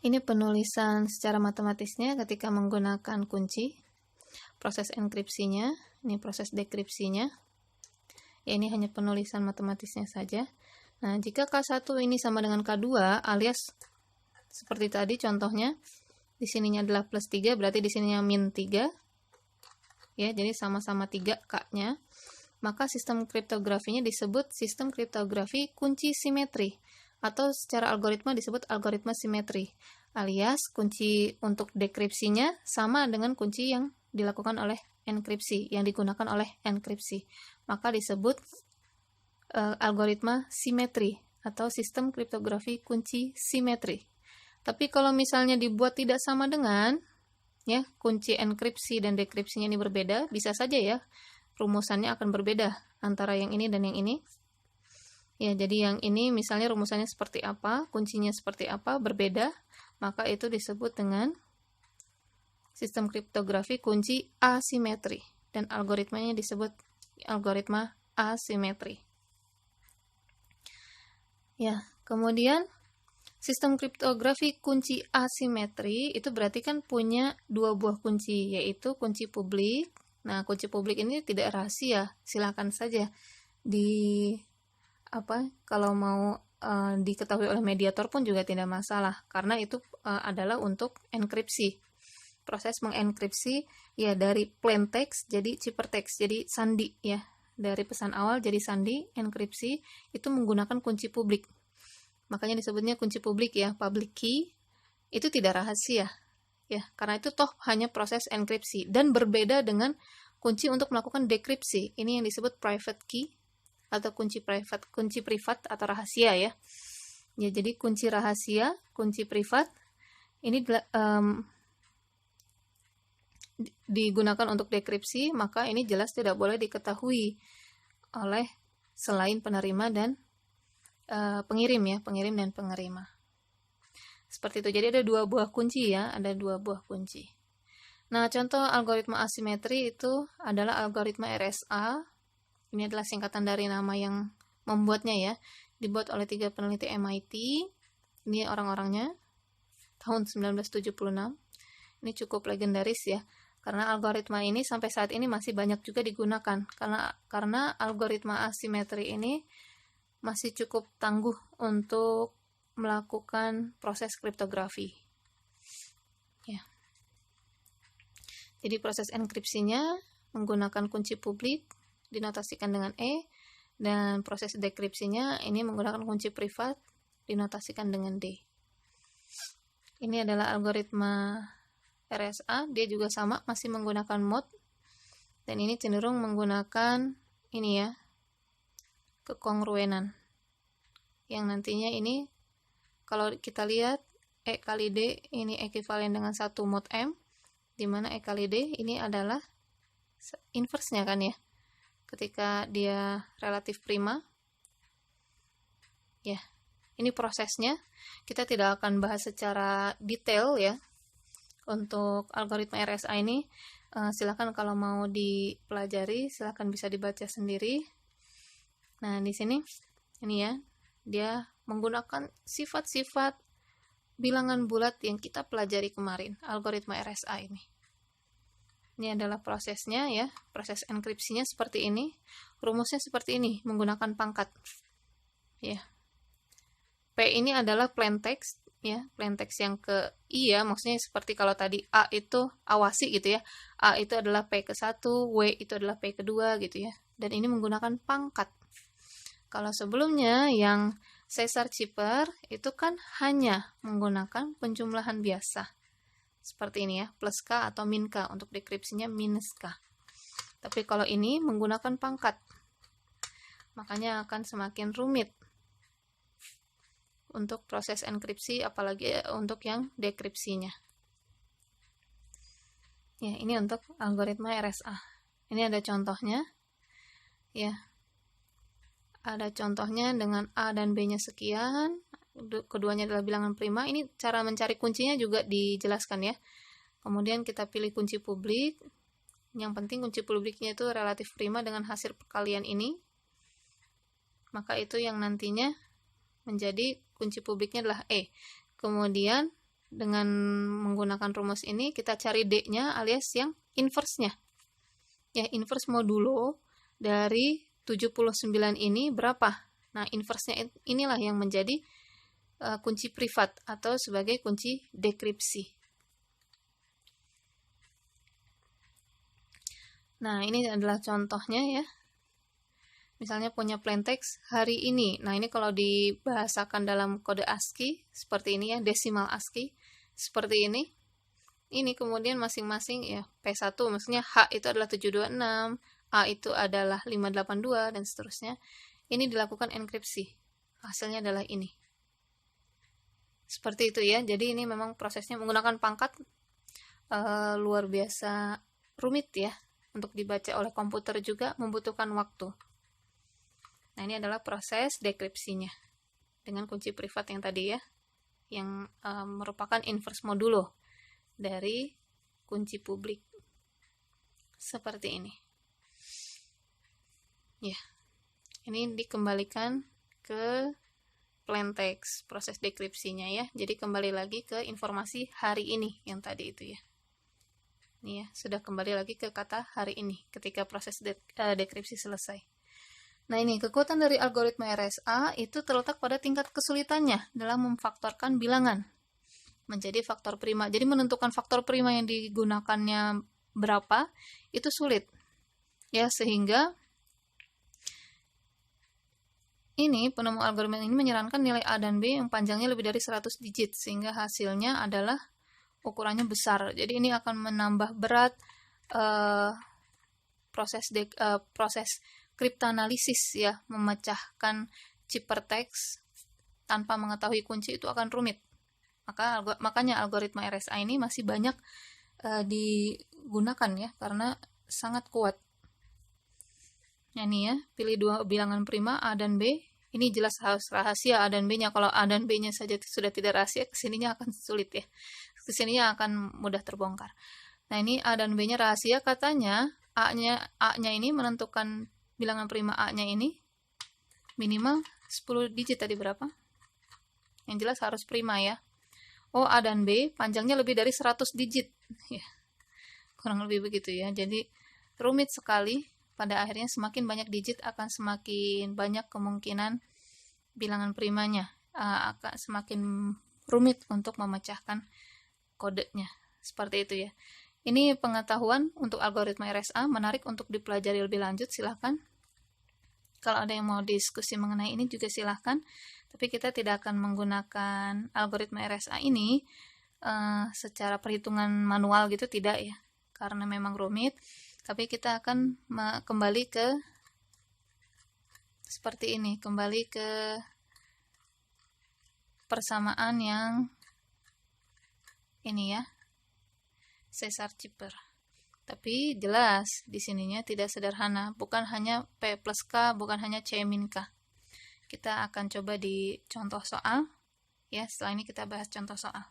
Ini penulisan secara matematisnya ketika menggunakan kunci. Proses enkripsinya, ini proses dekripsinya. Ya, ini hanya penulisan matematisnya saja. Nah, jika K1 ini sama dengan K2 alias seperti tadi contohnya, di sininya adalah plus 3, berarti di sininya min 3. Ya, jadi sama-sama 3 K-nya. Maka sistem kriptografinya disebut sistem kriptografi kunci simetri, atau secara algoritma disebut algoritma simetri, alias kunci untuk dekripsinya sama dengan kunci yang dilakukan oleh enkripsi, yang digunakan oleh enkripsi. Maka disebut algoritma simetri atau sistem kriptografi kunci simetri. Tapi kalau misalnya dibuat tidak sama dengan, ya, kunci enkripsi dan dekripsinya ini berbeda, bisa saja ya rumusannya akan berbeda antara yang ini dan yang ini. Ya, jadi yang ini misalnya rumusannya seperti apa, kuncinya seperti apa, berbeda, maka itu disebut dengan sistem kriptografi kunci asimetri, dan algoritmanya disebut algoritma asimetri. Ya, kemudian sistem kriptografi kunci asimetri itu berarti kan punya dua buah kunci, yaitu kunci publik. Nah, kunci publik ini tidak rahasia, silakan saja kalau mau diketahui oleh mediator pun juga tidak masalah, karena itu adalah untuk enkripsi. Proses mengenkripsi ya dari plain text jadi ciphertext, jadi sandi ya. Dari pesan awal jadi sandi, enkripsi itu menggunakan kunci publik. Makanya disebutnya kunci publik ya, public key. Itu tidak rahasia ya, karena itu toh hanya proses enkripsi, dan berbeda dengan kunci untuk melakukan dekripsi. Ini yang disebut private key atau kunci privat atau rahasia ya. Ya, jadi kunci rahasia, kunci privat ini digunakan untuk dekripsi, maka ini jelas tidak boleh diketahui oleh selain penerima dan pengirim ya, pengirim dan pengerima. Seperti itu. Jadi ada dua buah kunci ya, ada dua buah kunci. Nah, contoh algoritma asimetri itu adalah algoritma RSA. Ini adalah singkatan dari nama yang membuatnya ya. Dibuat oleh 3 peneliti MIT. Ini orang-orangnya tahun 1976. Ini cukup legendaris ya, karena algoritma ini sampai saat ini masih banyak juga digunakan, karena algoritma asimetri ini masih cukup tangguh untuk melakukan proses kriptografi. Ya. Jadi proses enkripsinya menggunakan kunci publik dinotasikan dengan E, dan proses dekripsinya ini menggunakan kunci privat dinotasikan dengan D. Ini adalah algoritma RSA, dia juga sama masih menggunakan mode, dan ini cenderung menggunakan ini ya, kekongruenan, yang nantinya ini kalau kita lihat E kali D ini ekuivalen dengan 1 mod M, di mana E kali D ini adalah inverse-nya kan ya, ketika dia relatif prima. Ya, ini prosesnya. Kita tidak akan bahas secara detail ya untuk algoritma RSA ini. Silakan kalau mau dipelajari, silakan bisa dibaca sendiri. Nah, di sini ini ya, dia menggunakan sifat-sifat bilangan bulat yang kita pelajari kemarin, algoritma RSA ini. Ini adalah prosesnya ya, proses enkripsinya seperti ini, rumusnya seperti ini, menggunakan pangkat. Ya. P ini adalah plain text ya, plain text yang ke I ya, maksudnya seperti kalau tadi A itu awasi gitu ya. A itu adalah P ke-1, W itu adalah P ke-2 gitu ya. Dan ini menggunakan pangkat. Kalau sebelumnya yang Caesar-Cipher itu kan hanya menggunakan penjumlahan biasa. Seperti ini ya, plus K atau min K, untuk dekripsinya minus K. Tapi kalau ini menggunakan pangkat, makanya akan semakin rumit untuk proses enkripsi, apalagi untuk yang dekripsinya. Ya, ini untuk algoritma RSA. Ini ada contohnya. Ya. Ada contohnya dengan A dan B-nya sekian, keduanya adalah bilangan prima. Ini cara mencari kuncinya juga dijelaskan ya. Kemudian kita pilih kunci publik. Yang penting kunci publiknya itu relatif prima dengan hasil perkalian ini. Maka itu yang nantinya menjadi kunci publiknya adalah E. Kemudian Dengan menggunakan rumus ini kita cari D-nya alias yang inverse-nya. Ya, inverse modulo dari 79 ini berapa? Nah, inverse-nya inilah yang menjadi kunci privat atau sebagai kunci dekripsi. Nah, ini adalah contohnya ya. Misalnya punya plain text hari ini. Nah, ini kalau dibahasakan dalam kode ASCII seperti ini ya, desimal ASCII seperti ini. Ini kemudian masing-masing ya, P1 maksudnya H itu adalah 726, A itu adalah 582 dan seterusnya. Ini dilakukan enkripsi. Hasilnya adalah ini. Seperti itu ya. Jadi ini memang prosesnya menggunakan pangkat luar biasa rumit ya. Untuk dibaca oleh komputer juga membutuhkan waktu. Nah, ini adalah proses dekripsinya dengan kunci privat yang tadi ya, yang merupakan inverse modulo dari kunci publik. Seperti ini. Ya, ini dikembalikan ke plain text proses dekripsinya ya. Jadi kembali lagi ke informasi hari ini yang tadi itu ya. Ini ya, sudah kembali lagi ke kata hari ini ketika proses dekripsi selesai. Nah, ini kekuatan dari algoritma RSA itu terletak pada tingkat kesulitannya dalam memfaktorkan bilangan menjadi faktor prima. Jadi menentukan faktor prima yang digunakannya berapa itu sulit. Ya, sehingga ini penemu algoritma ini menyarankan nilai A dan B yang panjangnya lebih dari 100 digit sehingga hasilnya adalah ukurannya besar. Jadi ini akan menambah berat proses kriptoanalisis ya, memecahkan ciphertext tanpa mengetahui kunci itu akan rumit. Makanya algoritma RSA ini masih banyak digunakan ya, karena sangat kuat. Nah, ini ya, pilih dua bilangan prima A dan B. Ini jelas harus rahasia A dan B-nya. Kalau A dan B-nya saja sudah tidak rahasia, kesininya akan sulit ya. Kesininya akan mudah terbongkar. Nah, ini A dan B-nya rahasia, katanya A-nya ini menentukan bilangan prima A-nya ini minimal 10 digit tadi berapa? Yang jelas harus prima ya. Oh, A dan B panjangnya lebih dari 100 digit. Ya, kurang lebih begitu ya. Jadi rumit sekali. Pada akhirnya semakin banyak digit akan semakin banyak kemungkinan bilangan primanya. Akan semakin rumit untuk memecahkan kodenya. Seperti itu ya. Ini pengetahuan untuk algoritma RSA, menarik untuk dipelajari lebih lanjut, silahkan. Kalau ada yang mau diskusi mengenai ini juga silahkan. Tapi kita tidak akan menggunakan algoritma RSA ini secara perhitungan manual gitu, tidak ya. Karena memang rumit. Tapi kita akan kembali ke seperti ini. Kembali ke persamaan yang ini ya. Caesar-Cipher. Tapi jelas di sininya tidak sederhana, bukan hanya P plus K, bukan hanya C min K. Kita akan coba di contoh soal ya, setelah ini kita bahas contoh soal.